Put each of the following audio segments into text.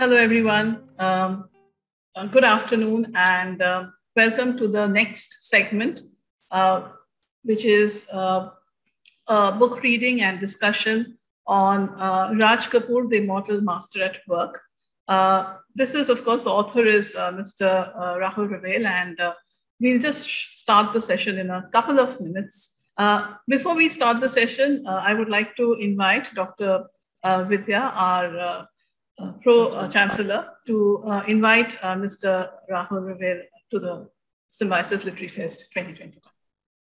Hello, everyone. Good afternoon, and welcome to the next segment, uh, which is book reading and discussion on Raj Kapoor, the Immortal Master at Work. This is, of course, the author is Mr. Rahul Ravel, and we'll just start the session in a couple of minutes. Before we start the session, I would like to invite Dr. Vidya, our Pro-Chancellor, to invite Mr. Rahul Ravel to the Symbiosis Literary Fest 2021.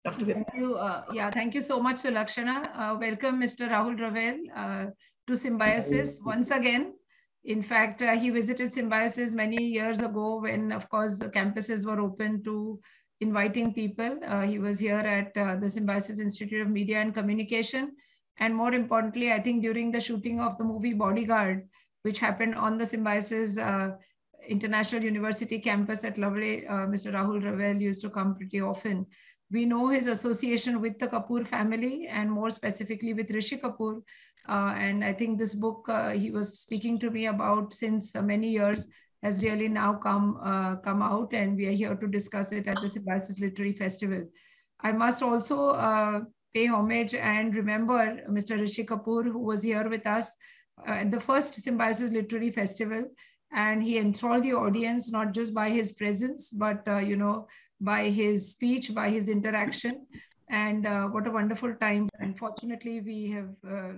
Dr. Vidya. Thank you so much, Sulakshana. Welcome, Mr. Rahul Ravel, to Symbiosis once again. In fact, he visited Symbiosis many years ago when, of course, campuses were open to inviting people. He was here at the Symbiosis Institute of Media and Communication. And more importantly, I think during the shooting of the movie Bodyguard, which happened on the Symbiosis International University campus at Lovely, Mr. Rahul Ravel used to come pretty often. We know his association with the Kapoor family and more specifically with Rishi Kapoor. And I think this book he was speaking to me about since many years has really now come out, and we are here to discuss it at the Symbiosis Literary Festival. I must also pay homage and remember Mr. Rishi Kapoor, who was here with us at the first Symbiosis Literary Festival, and he enthralled the audience not just by his presence, but by his speech, by his interaction, and what a wonderful time. Unfortunately, we have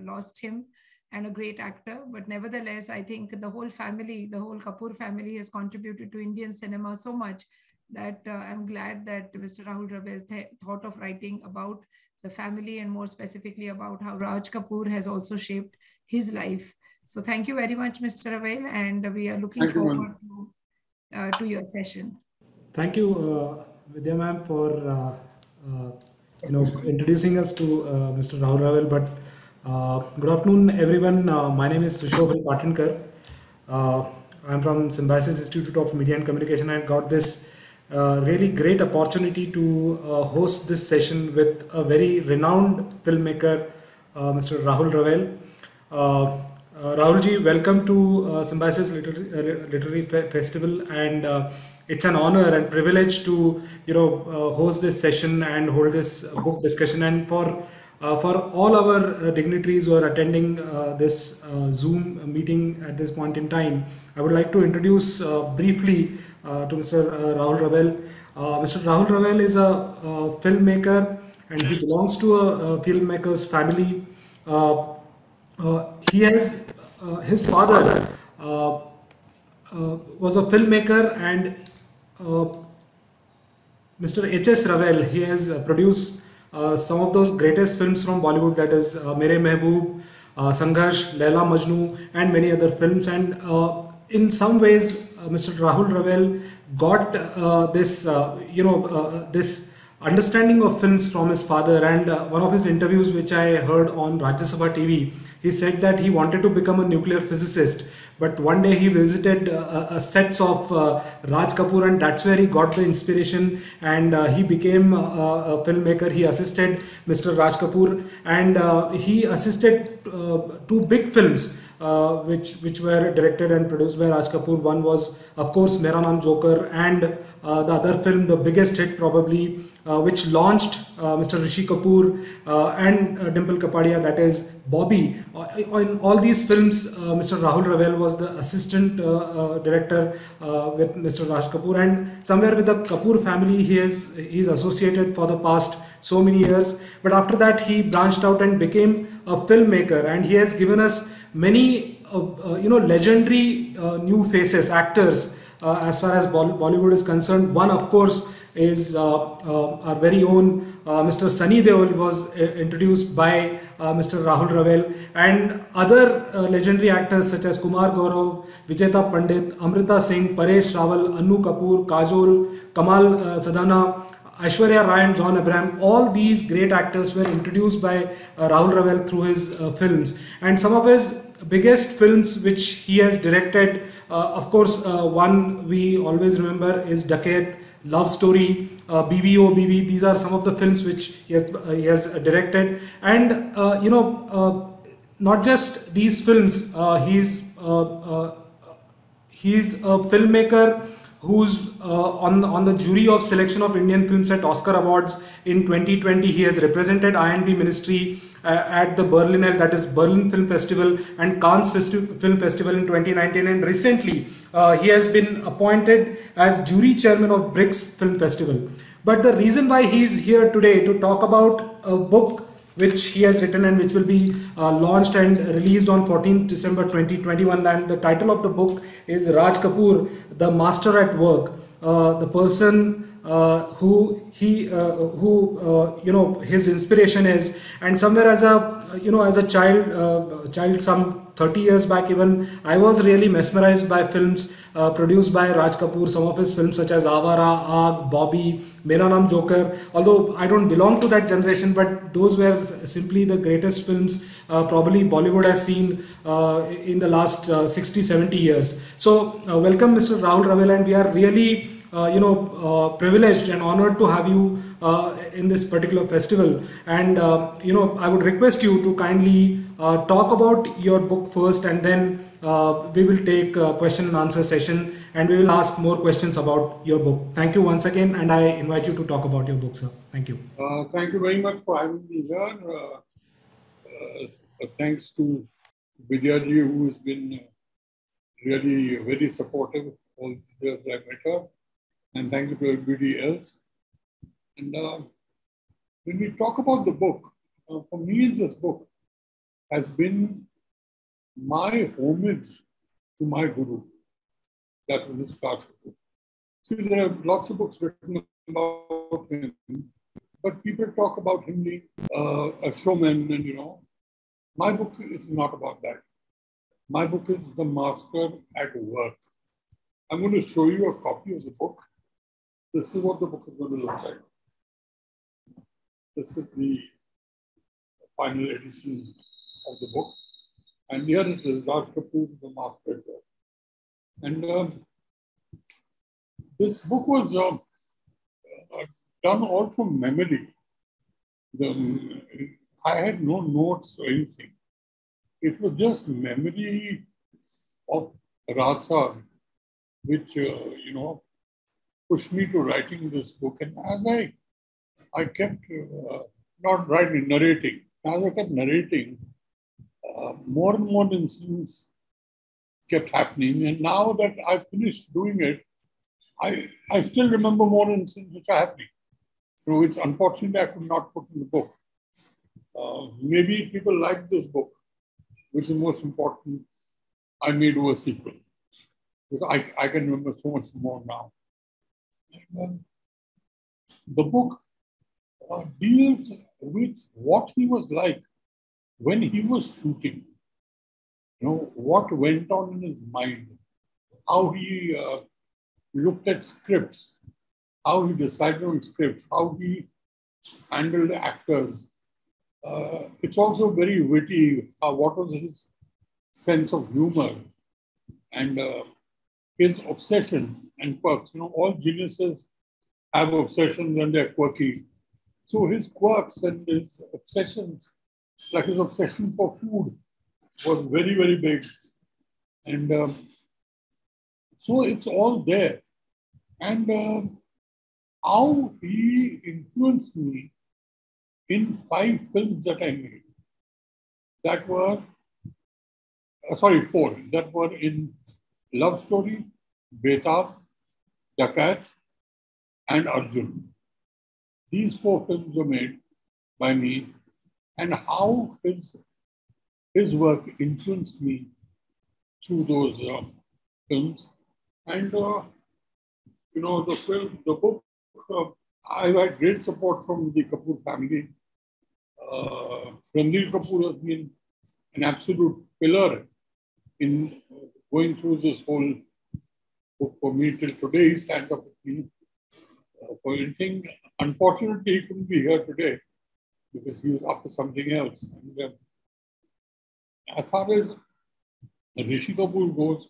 lost him, and a great actor, but nevertheless, I think the whole family, the whole Kapoor family has contributed to Indian cinema so much that I'm glad that Mr. Rahul Ravel thought of writing about the family and more specifically about how Raj Kapoor has also shaped his life. So thank you very much, Mr. Ravel, and we are looking forward to your session. Thank you, Vidya ma'am, for introducing us to Mr. Rahul Ravel. But good afternoon, everyone. My name is Sushobhan Patinkar. I'm from Symbiosis Institute of Media and Communication. I got this really great opportunity to host this session with a very renowned filmmaker, Mr. Rahul Ravel. Rahulji, welcome to Symbiosis Literary Festival, and it's an honor and privilege to host this session and hold this book discussion. And for all our dignitaries who are attending this Zoom meeting at this point in time, I would like to introduce briefly to Mr. Rahul Ravel. Mr. Rahul Ravel is a filmmaker, and he belongs to a filmmaker's family. He has his father was a filmmaker, and Mr. H.S. Ravel, he has produced some of those greatest films from Bollywood, that is Mere Mehboob, Sangharsh, Laila Majnu, and many other films. And in some ways, Mr. Rahul Ravel got this understanding of films from his father. And one of his interviews which I heard on Rajya Sabha TV, he said that he wanted to become a nuclear physicist, but one day he visited sets of Raj Kapoor, and that's where he got the inspiration, and he became a filmmaker. He assisted Mr. Raj Kapoor, and he assisted two big films which were directed and produced by Raj Kapoor. One was, of course, Mera Naam Joker, and the other film, the biggest hit probably, which launched Mr. Rishi Kapoor and Dimple Kapadia, that is Bobby. In all these films, Mr. Rahul Ravel was the assistant director with Mr. Raj Kapoor, and somewhere with the Kapoor family he is associated for the past so many years. But after that, he branched out and became a filmmaker, and he has given us many legendary new faces, actors, as far as Bollywood is concerned. One, of course, is our very own Mr. Sunny Deol, was introduced by Mr. Rahul Ravel, and other legendary actors such as Kumar Gaurav, Vijayta Pandit, Amrita Singh, Paresh Rawal, Annu Kapoor, Kajol, Kamal Sadhana, Aishwarya Rai and John Abraham. All these great actors were introduced by Rahul Ravel through his films. And some of his biggest films which he has directed, of course, one we always remember is Dakat, Love Story, BBO, BB. These are some of the films which he has directed. And not just these films, he's he's a filmmaker who's on the jury of selection of Indian films at Oscar Awards in 2020. He has represented INB Ministry at the Berlinale, that is Berlin Film Festival, and Cannes Film Festival in 2019. And recently, he has been appointed as jury chairman of BRICS Film Festival. But the reason why he's here today to talk about a book which he has written and which will be launched and released on 14th December 2021. And the title of the book is Raj Kapoor, The Master at Work. The person who his inspiration is, and somewhere as a child some 30 years back even, I was really mesmerized by films produced by Raj Kapoor. Some of his films such as Awara, Aag, Bobby, Mera Naam Joker. Although I don't belong to that generation, but those were simply the greatest films probably Bollywood has seen in the last 60-70 years. So welcome Mr. Rahul Ravel, and we are really privileged and honored to have you in this particular festival. And I would request you to kindly talk about your book first, and then we will take a question and answer session, and we will ask more questions about your book. Thank you once again, and I invite you to talk about your book, sir. Thank you. Thank you very much for having me here. Thanks to Vidyaji, who has been really very supportive all the years I met her. And thank you to everybody else. And when we talk about the book, for me, this book has been my homage to my guru, that was Raj Kapoor. See, there are lots of books written about him, but people talk about him being a showman, and my book is not about that. My book is The Master at Work. I'm going to show you a copy of the book. This is what the book is going to look like. This is the final edition of the book. And here it is, Raj Kapoor, The Master at Work. And this book was done all from memory. I had no notes or anything. It was just memory of Raj, which, pushed me to writing this book. And as I kept not writing, narrating. As I kept narrating, more and more incidents kept happening. And now that I finished doing it, I still remember more incidents which are happening. So which unfortunately I could not put in the book. Maybe people like this book, which is most important. I may do a sequel, because I can remember so much more now. And, the book deals with what he was like when he was shooting. What went on in his mind, how he looked at scripts, how he decided on scripts, how he handled actors. It's also very witty. What was his sense of humor and his obsession and quirks. All geniuses have obsessions and they're quirky. So his quirks and his obsessions, like his obsession for food, was very, very big. And so it's all there. And how he influenced me in 5 films that I made. That were, 4, that were in Love Story, Betab, Dakat, and Arjun. These 4 films were made by me, and how his work influenced me through those films. And the book, I've had great support from the Kapoor family. Ranbir Kapoor has been an absolute pillar in going through this whole book for me till today. He stands up with me for anything. Unfortunately, he couldn't be here today because he was up for something else. And as far as Rishi Kapoor goes,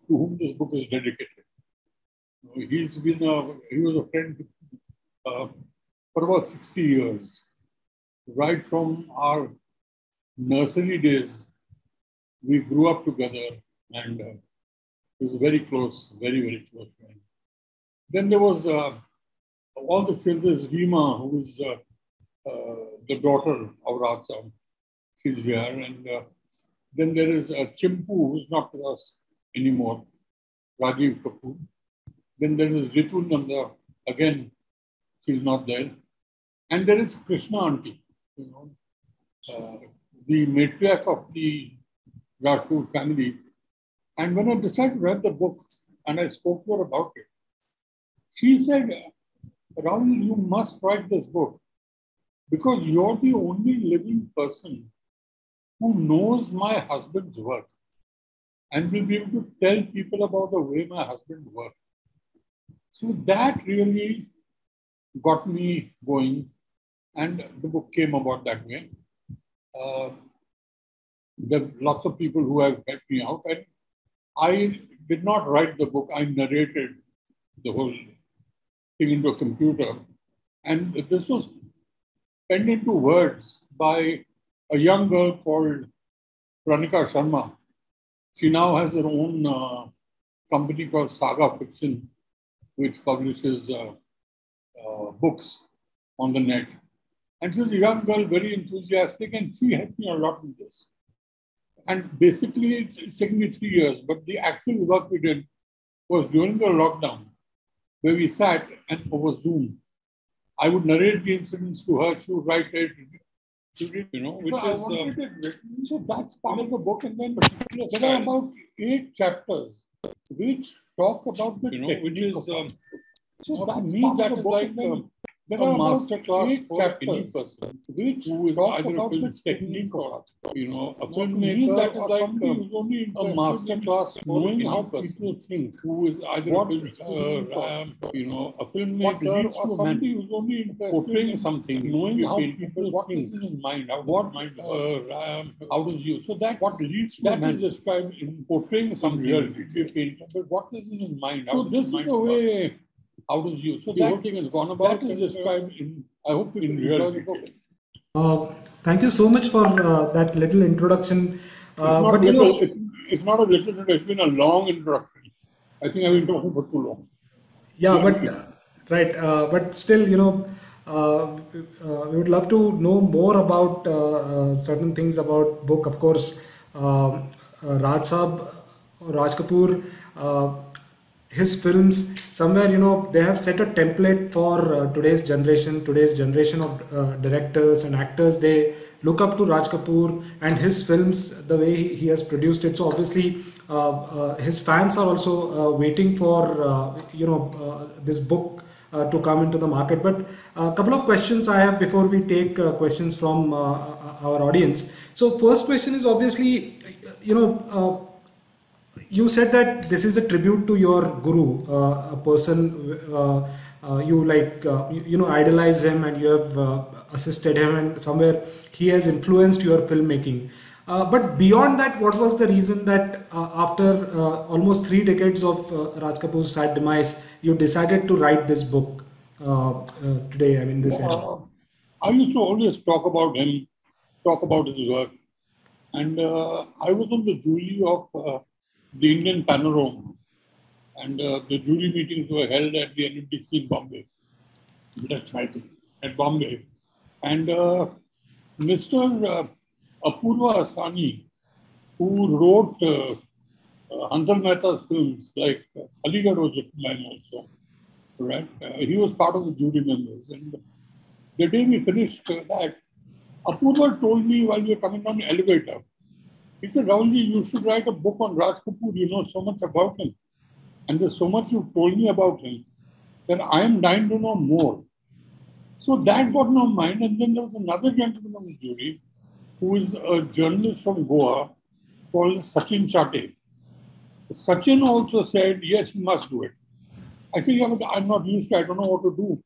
to whom this book is dedicated, he was a friend for about 60 years. Right from our nursery days, we grew up together, and He was very close, very, very close friend. Then there was all the children, Reema, who is the daughter of Raj. She's here. And then there is Chimpu, who's not with us anymore, Rajiv Kapoor. Then there is Ritu Nanda, again, she's not there. And there is Krishna Auntie, you know, the matriarch of the Rajput family. And when I decided to write the book, and I spoke to her about it, she said, Rahul, you must write this book because you're the only living person who knows my husband's work and will be able to tell people about the way my husband worked. So that really got me going, and the book came about that way. There are lots of people who have helped me out, and I did not write the book. I narrated the whole thing into a computer, and this was penned into words by a young girl called Pranika Sharma. She now has her own company called Saga Fiction, which publishes books on the net. And she was a young girl, very enthusiastic, and she helped me a lot in this. And basically, it's taken me 3 years, but the actual work we did was during the lockdown, where we sat and over Zoom. I would narrate the incidents to her, she would write it, you know, which is... so that's part of the book, and then there are about 8 chapters which talk about the technique, which is... so that's me, that is like there are master class for any person, which who is either a film technique or, you know, a filmmaker, that is like a master class knowing how people think, who is either a film, you know, a filmmaker or somebody who's only portraying something, knowing how people think in his mind, how does you, so that what leads to that is described in portraying something, but what is in his mind? So this is a way. How does you? So that thing has gone about. That is described in, I hope, in real detail. Thank you so much for that little introduction. But you know, it's not a little introduction. It's been a long introduction. I think I've been talking for too long. Yeah, but right. But still, you know, we would love to know more about certain things about book. Of course, Raj Kapoor. His films, somewhere, you know, they have set a template for today's generation of directors and actors. They look up to Raj Kapoor and his films, the way he has produced it. So obviously, his fans are also waiting for, this book to come into the market. But a couple of questions I have before we take questions from our audience. So first question is obviously, you said that this is a tribute to your guru, a person you like, idolize him, and you have assisted him, and somewhere he has influenced your filmmaking. But beyond that, what was the reason that after almost 3 decades of Raj Kapoor's sad demise, you decided to write this book today? I mean, this era. I used to always talk about him, talk about his work, and I was on the jury of the Indian Panorama, and the jury meetings were held at the NMDC in Bombay, at Bombay. And Mr. Apurva Asrani, who wrote Hansal Mehta's films, like Aligarh was written by him also, right? He was part of the jury members. And the day we finished that, Apurva told me while we were coming down the elevator, he said, Rahulji, you should write a book on Raj Kapoor. You know so much about him. And there's so much you've told me about him that I am dying to know more. So that got in my mind. And then there was another gentleman on the jury who is a journalist from Goa called Sachin Chate. Sachin also said, yes, you must do it. I said, yeah, but I'm not used to it. I don't know what to do.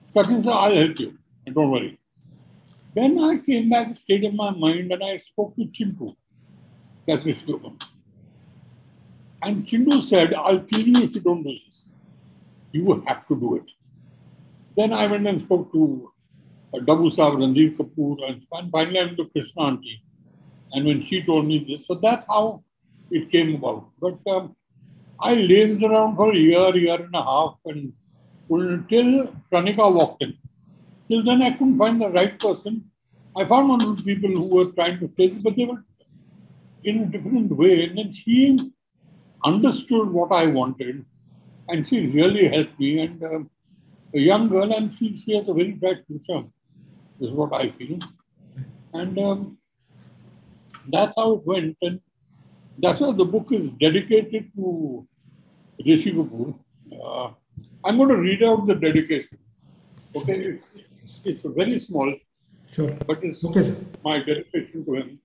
Sachin said, I'll help you. Don't worry. Then I came back, stayed in my mind, and I spoke to Chintu. And Chindu said, I'll kill you if you don't do this. You have to do it. Then I went and spoke to Dabu Saab, Ranjit Kapoor, and finally I went to Krishna Auntie. And when she told me this, so that's how it came about. But I lazed around for a year and a half, and until Pranika walked in. Till then, I couldn't find the right person. I found one of the people who were trying to place it, but they were in a different way. And then she understood what I wanted, and she really helped me. And a young girl, and she has a very bright future, is what I feel. And that's how it went. And that's why the book is dedicated to Rishi Kapoor. I'm going to read out the dedication. Okay, it's very small. Sure. But it's okay, sir. My dedication to him.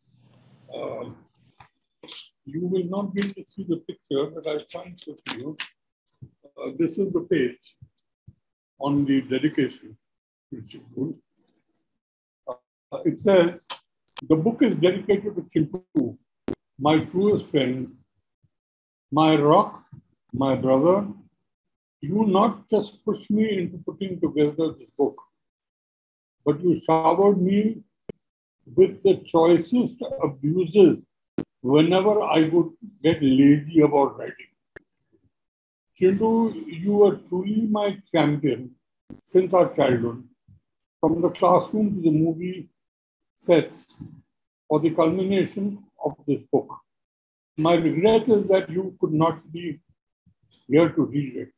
You will not be able to see the picture, but I'll try and show to you. This is the page on the dedication. It says, the book is dedicated to Chintu, my truest friend, my rock, my brother. You not just pushed me into putting together this book, but you showered me with the choicest abuses whenever I would get lazy about writing. Chintu, you were truly my champion since our childhood, from the classroom to the movie sets, or the culmination of this book. My regret is that you could not be here to read it.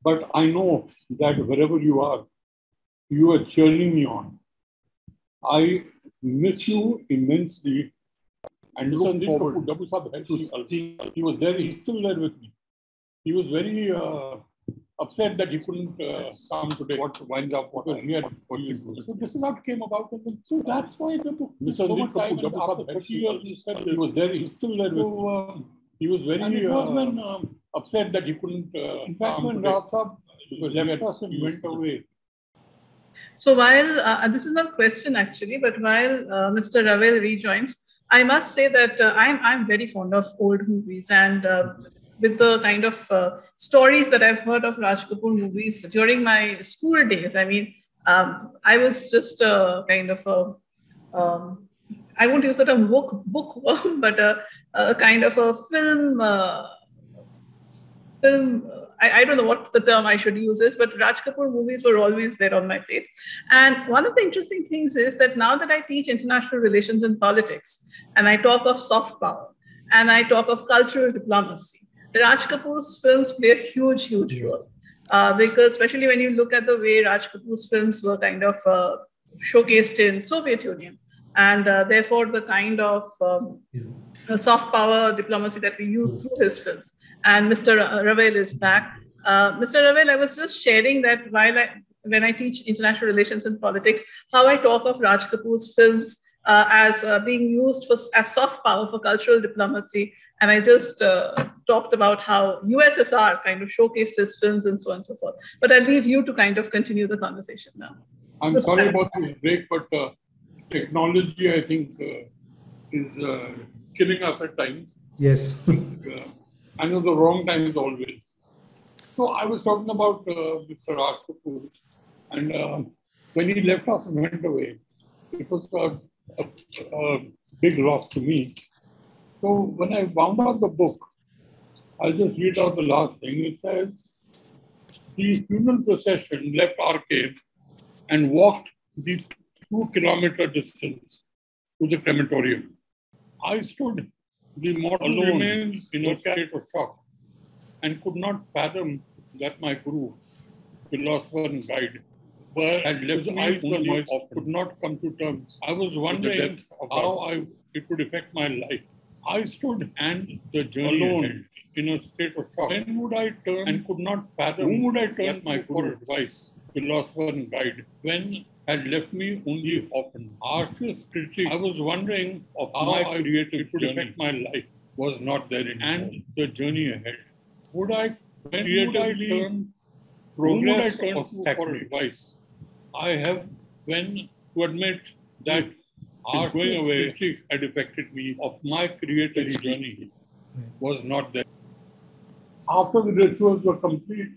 But I know that wherever you are cheering me on. I miss you immensely and look forward to seeing. He was there, he's still there with me. He was very upset that he couldn't come today. What winds up because he had so this is how it came about. And so that's why the book. Mr. So much time after 30 years, he said he was there, he's still there with me. He was very upset that he couldn't in fact, when Rathab left us and went away. So while, this is not a question actually, but while Mr. Ravel rejoins, I must say that I'm very fond of old movies, and with the kind of stories that I've heard of Raj Kapoor movies during my school days, I mean, I was just kind of I won't use the term bookworm, but a kind of a film. I don't know what the term I should use is, but Raj Kapoor movies were always there on my plate. And one of the interesting things is that now that I teach international relations and politics, and I talk of soft power, and I talk of cultural diplomacy, Raj Kapoor's films play a huge role. Because especially when you look at the way Raj Kapoor's films were kind of showcased in Soviet Union, and therefore the kind of soft power diplomacy that we use through his films. And Mr. Ravel is back. Mr. Ravel, I was just sharing that when I teach international relations and politics, how I talk of Raj Kapoor's films as being used as soft power for cultural diplomacy. And I just talked about how USSR kind of showcased his films and so on and so forth. But I'll leave you to kind of continue the conversation now. I'm sorry about this break, but technology, I think, is killing us at times. Yes. I know the wrong time is always. So I was talking about Mr. Raj Kapoor, and when he left us and went away, it was a big loss to me. So when I wound up the book, I'll just read out the last thing. It says, the funeral procession left our cave and walked the 2-kilometer distance to the crematorium. I stood the mortal remains in a state of shock and could not fathom that my guru, philosopher and guide, had left me only could not come to terms. I was wondering how it would affect my life. I stood and the journey alone in a state of shock. When would I turn and could not fathom whom would I turn my guru for advice, philosopher and guide, when had left me only often. Harshest critic, I was wondering of how my creative journey affect my life was not there in and the journey ahead. Would I creatively turn progress or for advice? I have when to admit that his going away had affected me of my creative journey was not there. After the rituals were complete,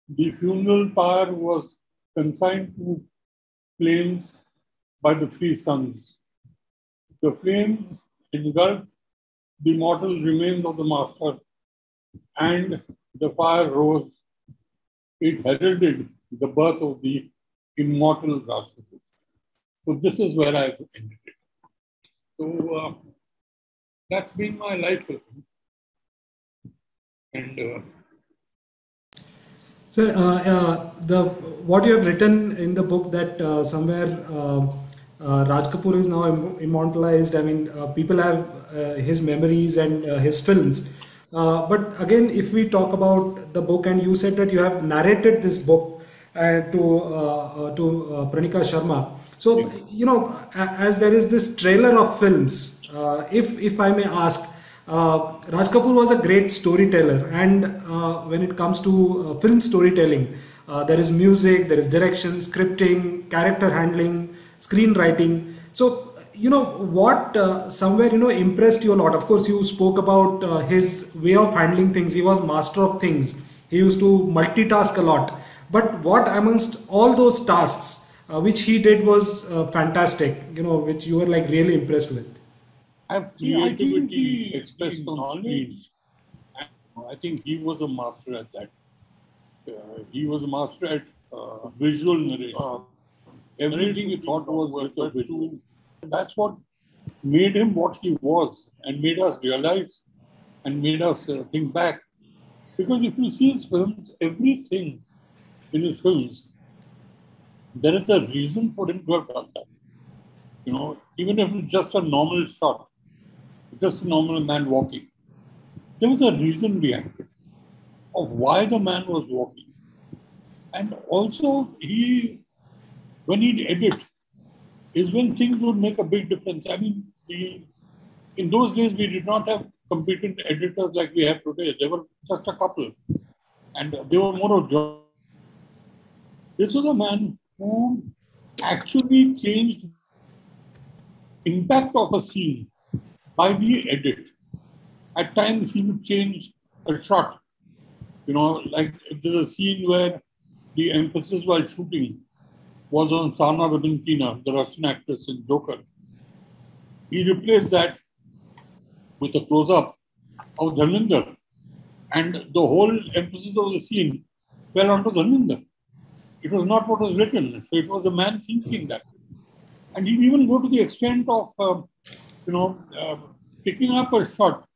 the funeral pyre was consigned to flames by the 3 sons. The flames engulfed the mortal remains of the master and the fire rose. It heralded the birth of the immortal Raj Kapoor. So this is where I've ended it. So that's been my life with him. And so what you have written in the book that somewhere Raj Kapoor is now immortalized. I mean, people have his memories and his films. But again, if we talk about the book, and you said that you have narrated this book to Pranika Sharma. So, you know, as there is this trailer of films, if I may ask, Raj Kapoor was a great storyteller, and when it comes to film storytelling, there is music, there is direction, scripting, character handling, screenwriting. So, you know, what somewhere, you know, impressed you a lot? Of course, you spoke about his way of handling things. He was master of things. He used to multitask a lot. But what amongst all those tasks, which he did was fantastic, you know, which you were like really impressed with? Creativity expressed on screen. I think he was a master at that. He was a master at visual narration. Everything he thought was with a visual. That's what made him what he was and made us realize and made us think back. Because if you see his films, everything in his films, there is a reason for him to have done that. You know, even if it's just a normal shot, just a normal man walking, there was a reason behind it of why the man was walking. And also, when he'd edit, is when things would make a big difference. I mean, in those days, we did not have competent editors like we have today. There were just a couple, and they were more of job. This was a man who actually changed the impact of a scene by the edit. At times, he would change a shot. You know, like if there's a scene where the emphasis while shooting was on Sana Valentina, the Russian actress in Joker. He replaced that with a close-up of Dharmendra. And the whole emphasis of the scene fell onto Dharmendra. It was not what was written. So it was a man thinking that. And he'd even go to the extent of, picking up a shot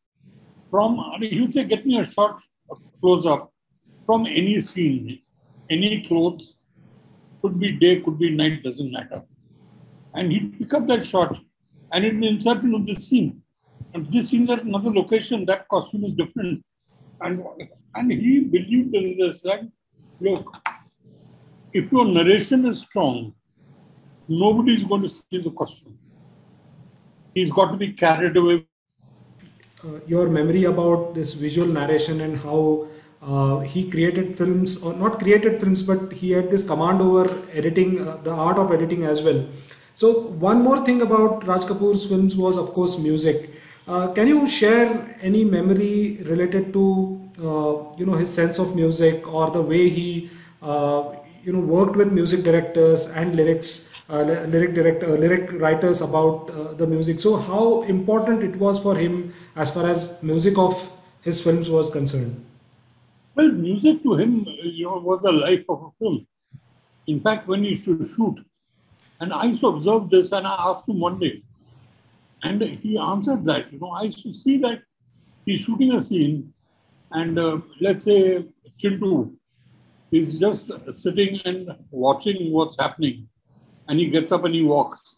from, he would say, get me a shot, a close-up from any scene, any clothes. Could be day, could be night, doesn't matter. And he'd pick up that shot and it'd insert into this scene. And this scene's at another location, that costume is different. And he believed in this, that, look, if your narration is strong, nobody's going to see the costume. He's got to be carried away. Your memory about this visual narration and how he created films, or not created films, but he had this command over editing, the art of editing as well. So one more thing about Raj Kapoor's films was, of course, music. Can you share any memory related to his sense of music, or the way he worked with music directors and lyric writers about the music? So how important it was for him as far as music of his films was concerned? Well, music to him, was the life of a film. In fact, when he used to shoot, and I used to observe this, and I asked him one day, and he answered that. I used to see that he's shooting a scene, and let's say Chintu is just sitting and watching what's happening, and he gets up and he walks.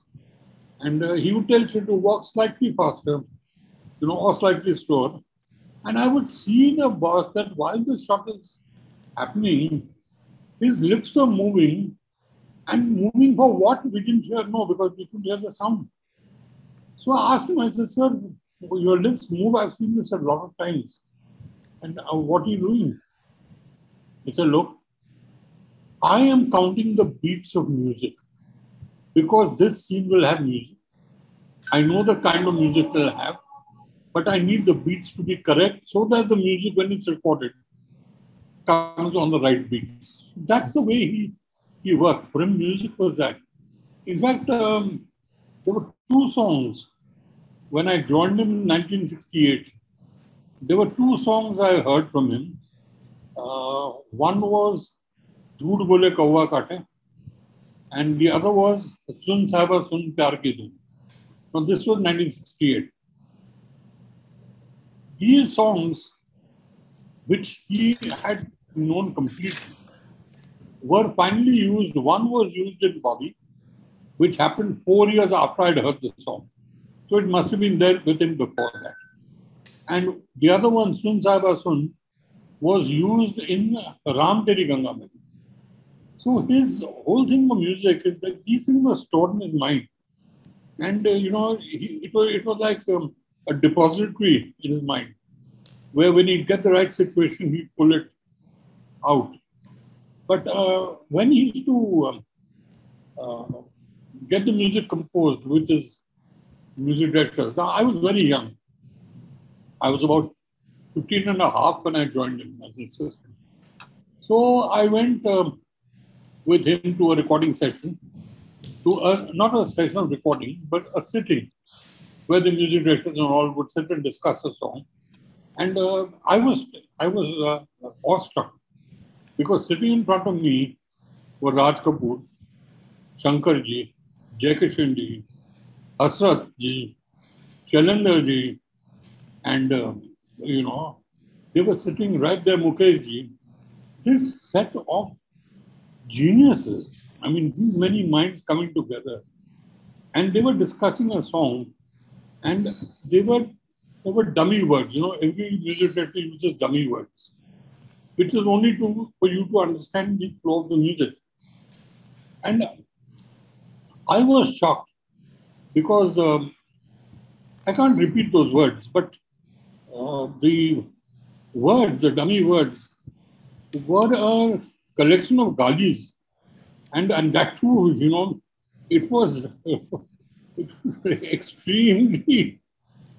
And he would tell Chintu, walk slightly faster, or slightly slower. And I would see the boss that while the shot is happening, his lips were moving, and moving for what? We didn't hear, no, because we couldn't hear the sound. So I asked him, I said, sir, your lips move, I've seen this a lot of times. And what are you doing? He said, look, I am counting the beats of music because this scene will have music. I know the kind of music it will have, but I need the beats to be correct so that the music, when it's recorded, comes on the right beats. That's the way he worked. For him, music was that. In fact, there were two songs when I joined him in 1968. There were two songs I heard from him. One was Jhoot Bole Kaua Kaate, and the other was Sun Sahaba Sun Pyar Ki Dhun. Now, this was 1968. These songs, which he had known completely, were finally used. One was used in Bobby, which happened 4 years after I'd heard the song. So it must have been there with him before that. And the other one, Sun Sahaba Sun, was used in Ram Teri Ganga Mein. So his whole thing of music is that these things were stored in his mind. And, it was like a depository in his mind, where when he'd get the right situation, he'd pull it out. But when he used to get the music composed with his music directors, I was very young. I was about 15 and a half when I joined him as an assistant. So I went with him to a recording session, not a session of recording, but a sitting where the music directors and all would sit and discuss a song. And I was awestruck because sitting in front of me were Raj Kapoor, Shankar ji, Jai Kishan ji, Hasrat ji, Shailendra ji, and they were sitting right there, Mukesh ji. This set of geniuses, I mean, these many minds coming together, and they were discussing a song, and they were dummy words. Every music director uses dummy words, which is only for you to understand the flow of the music. And I was shocked because I can't repeat those words, but the dummy words, were a collection of galis. And that too, it was extremely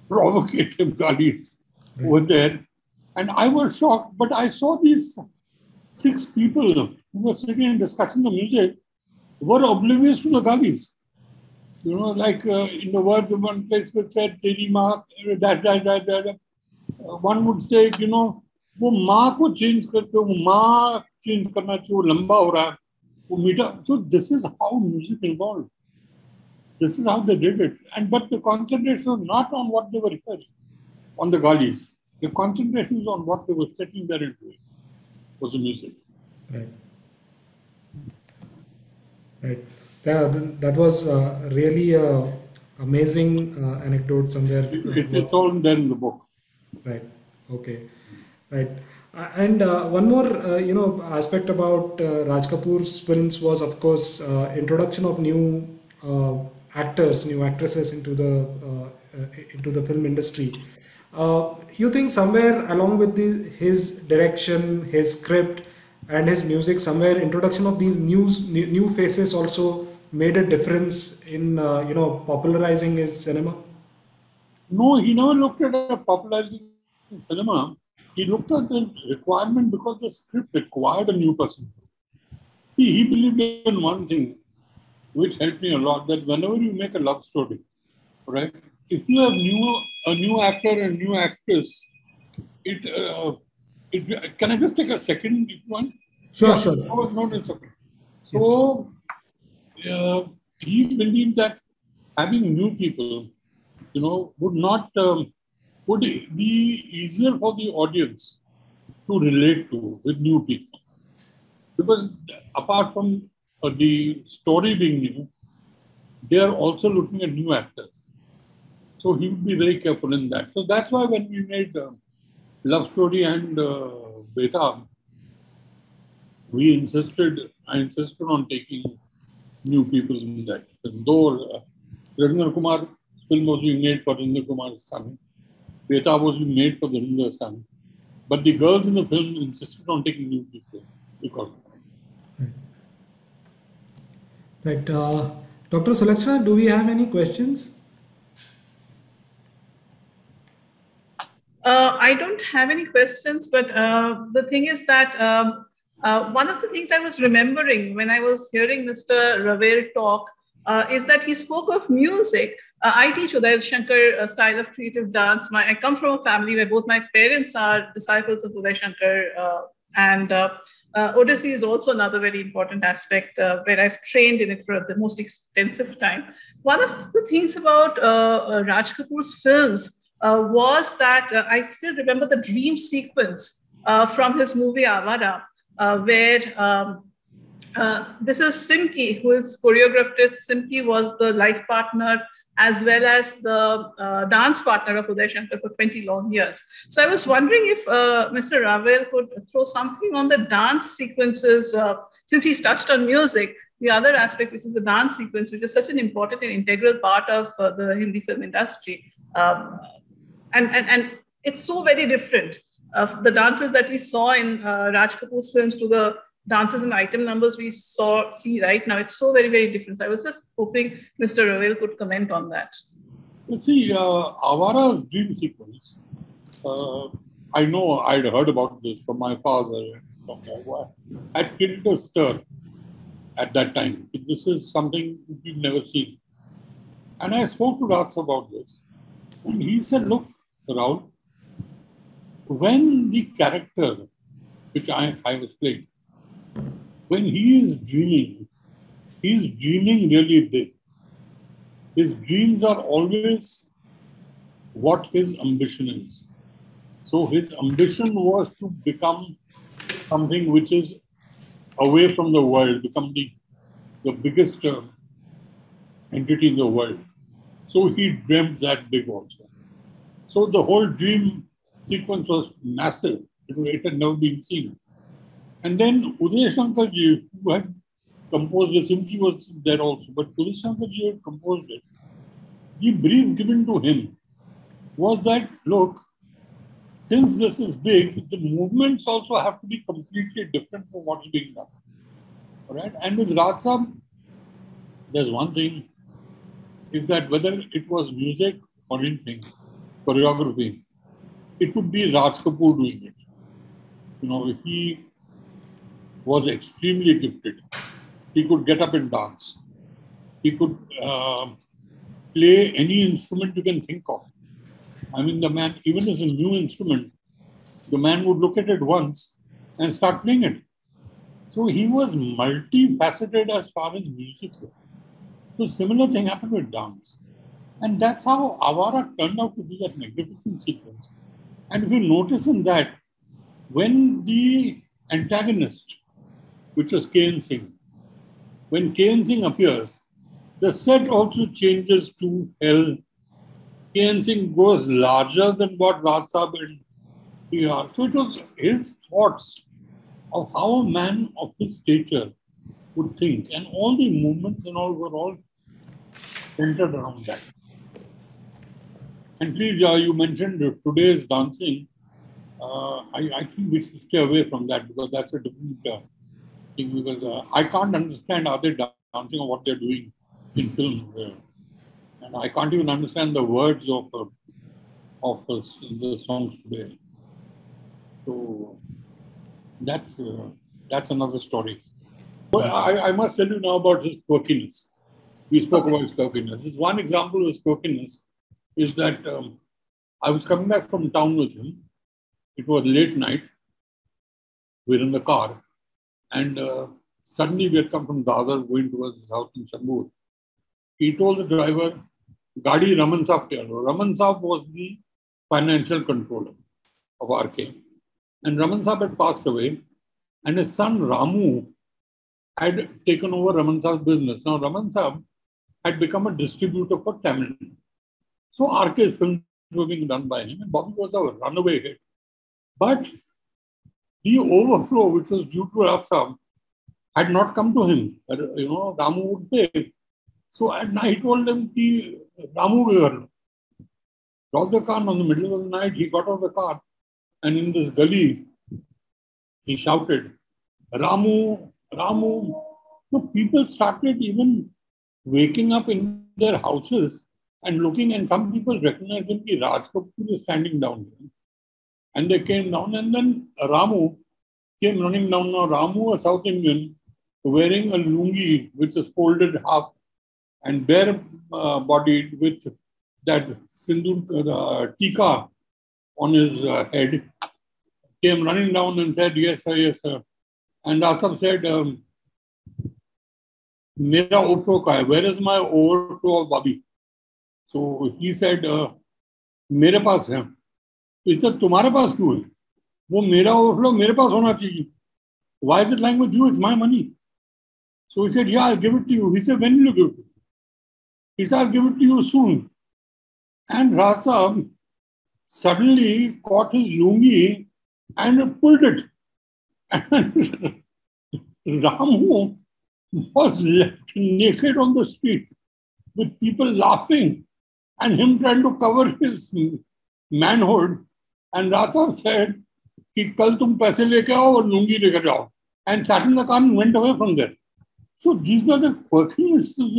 provocative galis over there. And I was shocked, but I saw these 6 people who were sitting and discussing the music were oblivious to the galis. Like in the words of one place which said, Teri maa, one would say, वो माँ को change करके वो माँ change करना चाहिए, वो लंबा हो रहा है, वो मीठा. So this is how music evolved. This is how they did it. But the concentration was not on what they were hearing, on the galis. The concentration was on what they were sitting there and doing, was the music. Right. Right. That was really amazing anecdote somewhere. It's all there in the book. Right. Okay. Right. And one more, aspect about Raj Kapoor's films was, of course, introduction of new actors, new actresses into the film industry. You think somewhere along with his direction, his script, and his music, somewhere introduction of these new faces also made a difference in popularizing his cinema? No, he never looked at popularizing cinema. He looked at the requirement because the script required a new person. See, he believed in one thing, which helped me a lot, that whenever you make a love story, right, if you have a new actor and new actress, can I just take a second? Sure. No, it's okay. So, he believed that having new people, would be easier for the audience to relate to with new people. Because apart from the story being new, they are also looking at new actors. So he would be very careful in that. So that's why when we made Love Story and Betab, I insisted on taking new people in that. Though Rajendra Kumar's film was being made for Rajendra Kumar's son, Betab was being made for Rajendra's son. But the girls in the film insisted on taking new people because of that. Right. Dr. Sulakshana, do we have any questions? I don't have any questions, but the thing is that one of the things I was remembering when I was hearing Mr. Ravel talk is that he spoke of music. I teach Uday Shankar style of creative dance. I come from a family where both my parents are disciples of Uday Shankar, and Odissi is also another very important aspect where I've trained in it for the most extensive time. One of the things about Raj Kapoor's films was that I still remember the dream sequence from his movie Avara, where this is Simki, who is choreographed it. Simki was the life partner as well as the dance partner of Uday Shankar for 20 long years. So I was wondering if Mr. Ravel could throw something on the dance sequences, since he's touched on music, the other aspect, which is the dance sequence, which is such an important and integral part of the Hindi film industry. And it's so very different. The dances that we saw in Raj Kapoor's films to the dances and item numbers we see right now, it's so very, very different. So I was just hoping Mr. Ravel could comment on that. Let's see, Avara's dream sequence, I know I'd heard about this from my father and from my wife. I created a stir at that time. This is something we've never seen. And I spoke to Raj about this. And he said, look, Rahul, when the character, which I was playing, when he's dreaming really big. His dreams are always what his ambition is. So his ambition was to become something which is away from the world, become the biggest entity in the world. So he dreamt that big also. So the whole dream sequence was massive. It had never been seen. And then Uday Shankar ji, who had composed it, Simki was there also, but Uday Shankar ji had composed it. The brief given to him was that, look, since this is big, the movements also have to be completely different from what's being done. All right? And with Raj Saab, there's one thing, is that whether it was music or anything, choreography, it would be Raj Kapoor doing it. You know, he was extremely gifted. He could get up and dance. He could play any instrument you can think of. I mean, the man, even as a new instrument, the man would look at it once and start playing it. So he was multifaceted as far as music goes. So similar thing happened with dance. And that's how Avara turned out to be that magnificent sequence. And if you notice in that, when the antagonist, which was K.N. Singh, when K.N. Singh appears, the set also changes to hell. K.N. Singh goes larger than what Raj Saab and PR. So it was his thoughts of how a man of his stature would think. And all the movements and all were all centered around that. And please, you mentioned today's dancing. I think we should stay away from that because that's a different thing. Because I can't understand how they're dancing or what they're doing in film. And I can't even understand the words of the songs today. So that's another story. But I must tell you now about his quirkiness. We spoke about his quirkiness. This one example of his quirkiness is that I was coming back from town with him. It was late night. We're in the car. And suddenly we had come from Dadar going towards his house in Chambur. He told the driver, Gadi Raman Saab ke aano. Raman Saab was the financial controller of RK. And Raman Saab had passed away. And his son Ramu had taken over Raman Saab's business. Now Raman Saab had become a distributor for Tamil. So RK's films were being done by him. And Bobby was a runaway hit. But the overflow, which was due to Raj Saab, had not come to him. You know, Ramu would pay. So at night, he told them, Ramu, drop the car. In the middle of the night, he got out of the car. And in this gully, he shouted, Ramu, Ramu. So people started even waking up in their houses and looking, and some people recognized him, Raj Kapoor is standing down there. And they came down, and then Ramu came running down. Now, Ramu, a South Indian, wearing a lungi, which is folded half, and bare-bodied with that sindoor tika on his head, came running down and said, "Yes, sir, yes, sir." And Asaf said, "Mera overcoat ka hai. Where is my overcoat, Bobby?" So he said, "Mere paas hai." He said, "Tumhare paas kyun hai? वो मेरा overflow मेरे पास होना चाहिए. Why is it lying with you? It's my money." So he said, "Yeah, I'll give it to you." He said, "When will you give it to me?" He said, "I'll give it to you soon." And Rasa suddenly caught his lungi and pulled it. And Ramu was left naked on the street with people laughing and him trying to cover his manhood. And Rasa said, कि कल तुम पैसे लेके आओ और लुंगी लेकर जाओ, and sat in the car and went away from there. So these were the quirkinesses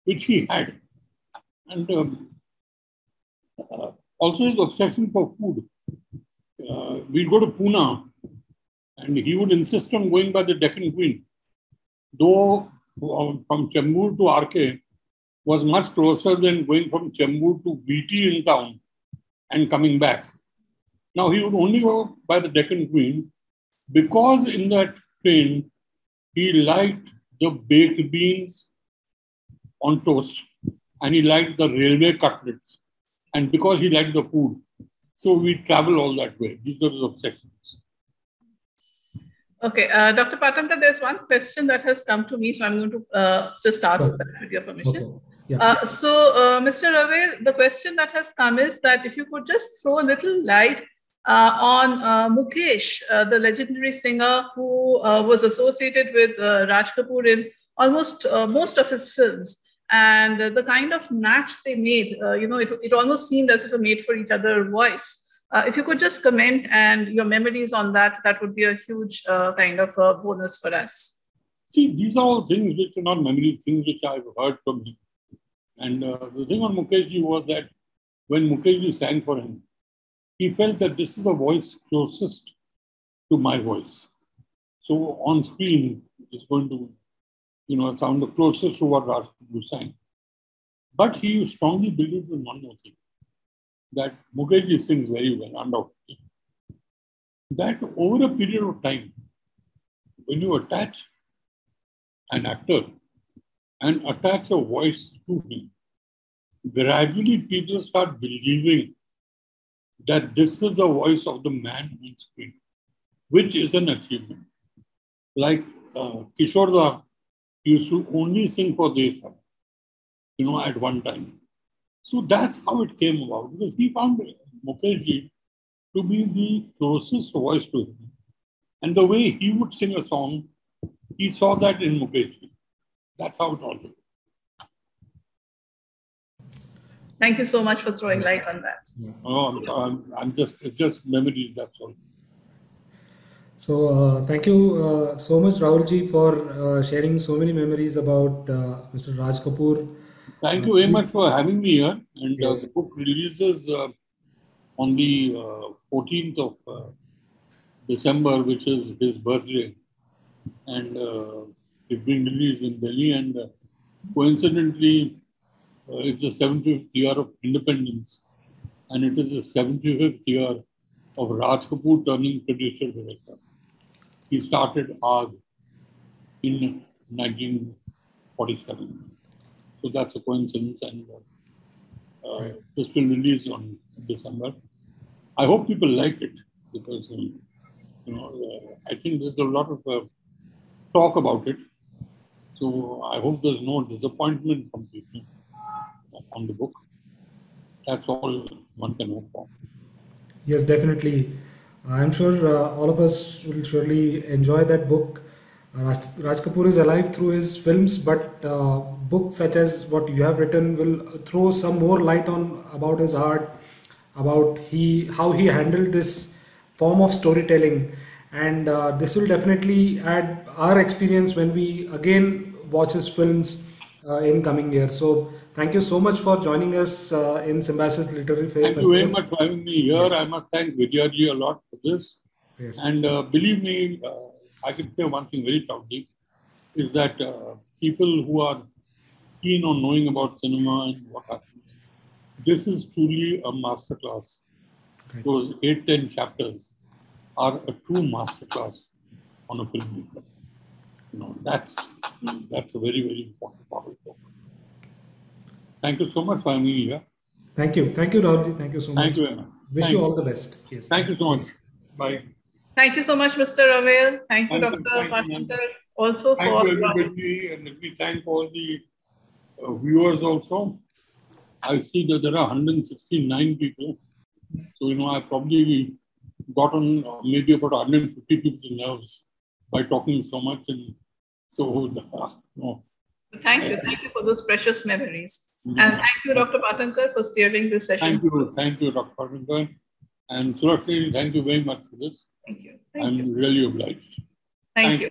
which he had, and also his obsession for food. We'd go to Pune, and he would insist on going by the Deccan Queen, though from Chembur to RK was much closer than going from Chembur to BT in town and coming back. Now, he would only go by the Deccan Queen because in that train, he liked the baked beans on toast and he liked the railway cutlets, and because he liked the food. So we travel all that way. These are his obsessions. Okay, Dr. Patankar, there's one question that has come to me, so I'm going to just ask that with your permission. Okay. Yeah. Mr. Rave, the question that has come is that if you could just throw a little light on Mukesh, the legendary singer who was associated with Raj Kapoor in almost most of his films, and the kind of match they made. It almost seemed as if a made for each other voice. If you could just comment and your memories on that, that would be a huge kind of bonus for us. See, these are all things which are not memories, things which I've heard from him. And the thing on Mukeshji was that when Mukeshji sang for him, he felt that this is the voice closest to my voice. So on screen, it's going to, sound the closest to what Raj Kapoor sang. But he strongly believed in one more thing, that Mukeshji sings very well, undoubtedly. That over a period of time, when you attach an actor and attach a voice to him, gradually people start believing that this is the voice of the man on screen, which is an achievement. Like Kishore Da used to only sing for Desa, at one time. So that's how it came about, because he found Mukeshji to be the closest voice to him. And the way he would sing a song, he saw that in Mukeshji. That's how it all happened. Thank you so much for throwing light on that. I'm just memories, that's all. So thank you so much, Rahulji, for sharing so many memories about Mr. Raj Kapoor. Thank you very much for having me here. And Yes. the book releases on the 14th of December, which is his birthday. And it's being released in Delhi. And coincidentally, it's the 75th year of independence. And it is the 75th year of Raj Kapoor turning producer-director. He started AAG in 1947. So that's a coincidence, and this will release on December. I hope people like it, because I think there's a lot of talk about it. So I hope there's no disappointment from people on the book. That's all one can hope for. Yes, definitely. I'm sure all of us will surely enjoy that book. Raj Kapoor is alive through his films, but books such as what you have written will throw some more light on about his art, about how he handled this form of storytelling, and this will definitely add our experience when we again watch his films in coming years. So thank you so much for joining us in Symbiosis Literary Fair. Thank you very much for having me here. Yes. I must thank Vidyaji a lot for this. Yes. And believe me, I can say one thing very proudly, is that people who are keen on knowing about cinema and what happens, this is truly a masterclass. Right. Those 8-10 chapters are a true masterclass on a filmmaker. That's a very, very important part of the book. Thank you so much for having me here. Thank you, Rahulji. Thank you so much. Thank you very much. Wish you all the best. Yes. Thank you so much. Bye. Thank you so much, Mr. Ravel. Thank you, Dr. Patankar, also thank for you, everybody, and let me thank all the viewers also. I see that there are 169 people. So, I probably got on maybe about 150 people's nerves by talking so much. And so, Thank you for those precious memories. And thank you, Dr. Patankar, for steering this session. Thank you, Dr. Patankar. And Suraksha, thank you very much for this. Thank you. I'm really obliged. Thank you.